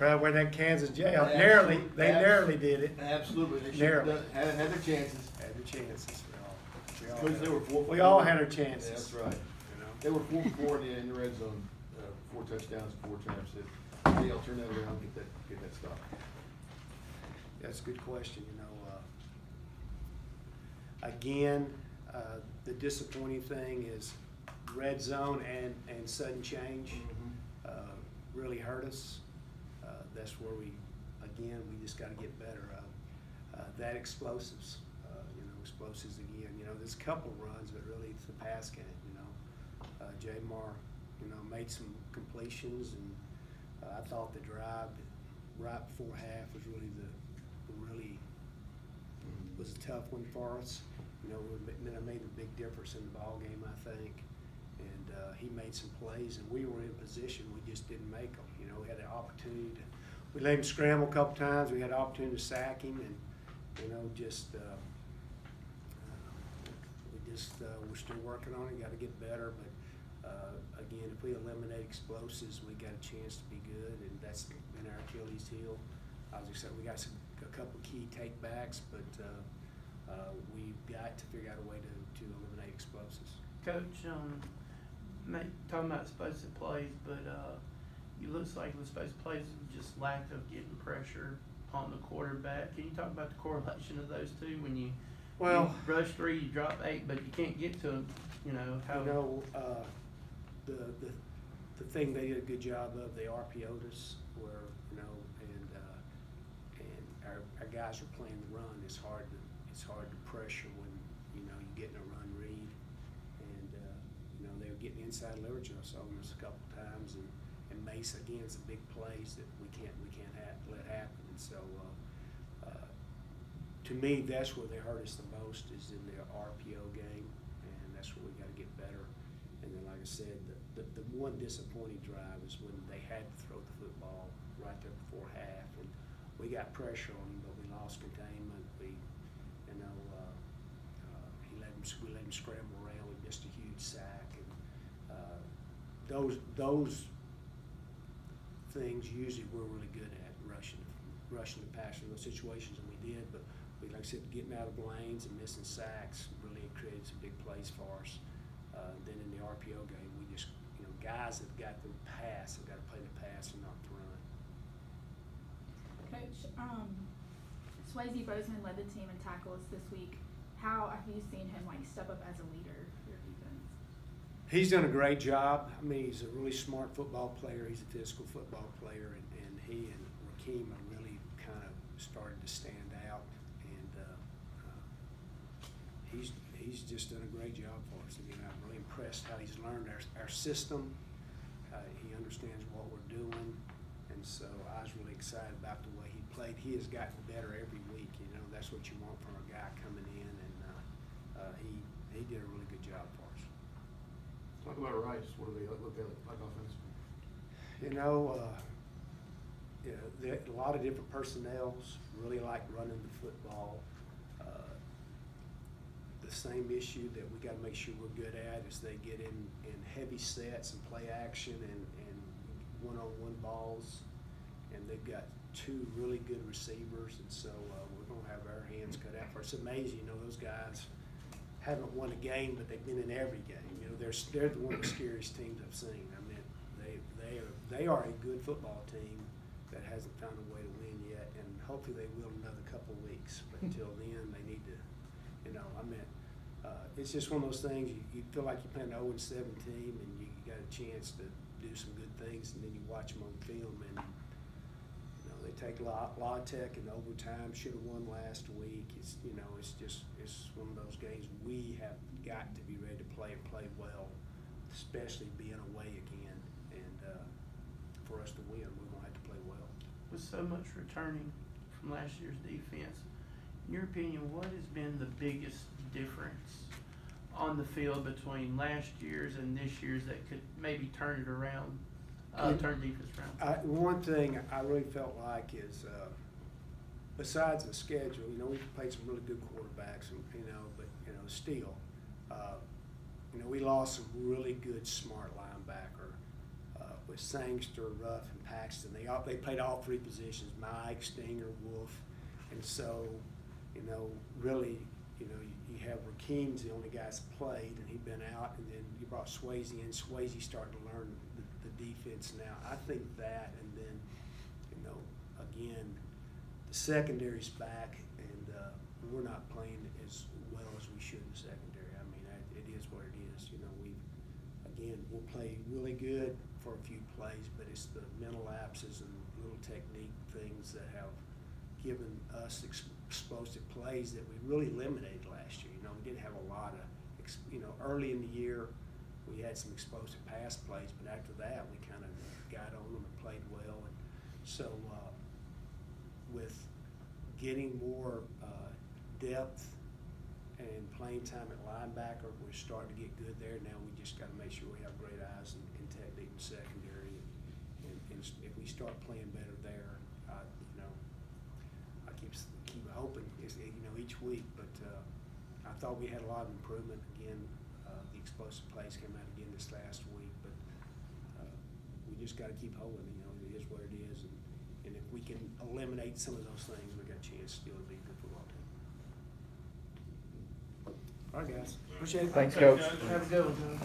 Probably went that Kansas jail. Absolutely. They narrowly did it. Absolutely, they should Narrowly. have had their chances. Had the chances. Coach, they were 4 for We all 4. had our chances. Yeah, that's right. You know? They were 4 for 4 in the red zone, 4 touchdowns, 4 interceptions. Maybe I'll turn that around and get that stopped. That's a good question, you know. Again, the disappointing thing is red zone and sudden change really hurt us. That's where we just got to get better. That explosives, explosives again. You know, there's a couple runs, but really it's the pass game. You know, Jamar, made some completions, and I thought the drive right before half was really was a tough one for us. You know, it made a big difference in the ball game, I think. And he made some plays, and we were in position. We just didn't make them. You know, we had an opportunity to. We let him scramble a couple times. We had an opportunity to sack him, and we're still working on it. Got to get better, but again, if we eliminate explosives, we got a chance to be good, and that's been our Achilles heel. As I said, we got a couple key takebacks, but we've got to figure out a way to eliminate explosives. Coach, talking about explosive plays, but it looks like the explosive plays just lack of getting pressure on the quarterback. Can you talk about the correlation of those two? When you rush 3, you drop 8, but you can't get to them. The thing they did a good job of, they RPO'd us, where and our guys are playing the run. It's hard to pressure when you're getting a run read, and they were getting inside leverage on us a couple times, and Mace again, it's a big plays that we can't let happen. And so to me, that's where they hurt us the most, is in their RPO game, and that's where we got to get better. And then, like I said, the one disappointing drive is when they had to throw the football right there before half, and we got pressure on him, but we lost containment. We let him scramble around. We missed a huge sack, and those things usually we're really good at, rushing the passer in those situations, and we did. But like I said, getting out of lanes and missing sacks really created some big plays for us. Then in the RPO game, we just guys that got the pass have got to play the pass and not the run. Coach, Swayze Bozeman led the team in tackles this week. How have you seen him step up as a leader for your defense? He's done a great job. I mean, he's a really smart football player. He's a physical football player, and he and Rakeem are really kind of started to stand out. And he's just done a great job for us. Again, I'm really impressed how he's learned our system. He understands what we're doing, and so I was really excited about the way he played. He has gotten better every week. That's what you want from a guy coming in, and he did a really good job for us. Talk about Rice. What do they look at like offense? There are a lot of different personnels. Really like running the football. The same issue that we got to make sure we're good at is they get in heavy sets and play action and one-on-one balls, and they've got 2 really good receivers, and so we're going to have our hands cut out for us. It's amazing, those guys haven't won a game, but they've been in every game. They're one of the scariest teams I've seen. I mean, they are a good football team that hasn't found a way to win yet, and hopefully they will in another couple of weeks. But until then, they need to, it's just one of those things. You feel like you're playing an 0-7 team, and you got a chance to do some good things, and then you watch them on film, and they take La Tech in overtime. Should have won last week. It's one of those games we have got to be ready to play and play well, especially being away again. And for us to win, we're going to have to play well. With so much returning from last year's defense, in your opinion, what has been the biggest difference on the field between last year's and this year's that could maybe turn it around, turn defense around? One thing I really felt like is, besides the schedule, we've played some really good quarterbacks, and but still, we lost some really good, smart linebacker. with Sangster, Ruff, and Paxton. They played all three positions, Mike, Stinger, Wolf. And so, you know, really, you know, you have Rakeem's the only guy that's played, and he'd been out, and then you brought Swayze in. Swayze's starting to learn the defense now. I think that, and then, you know, again, the secondary's back, and we're not playing as well as we should in the secondary. I mean, it is what it is. You know, we'll play really good for a few plays, but it's the mental lapses and little technique things that have given us explosive plays that we really eliminated last year. You know, we didn't have a lot of, you know, early in the year we had some explosive pass plays, but after that we kind of got on them and played well. And so with getting more depth and playing time at linebacker, we're starting to get good there. Now we just got to make sure we have great eyes and technique in secondary. And if we start playing better there, you know, I keep hoping, you know, each week. But I thought we had a lot of improvement. Again, the explosive plays came out again this last week. But we just got to keep holding. You know, it is what it is. And if we can eliminate some of those things, we got a chance still to be a good football team. All right, guys. Appreciate it. Thanks, Coach. Have a good one, John.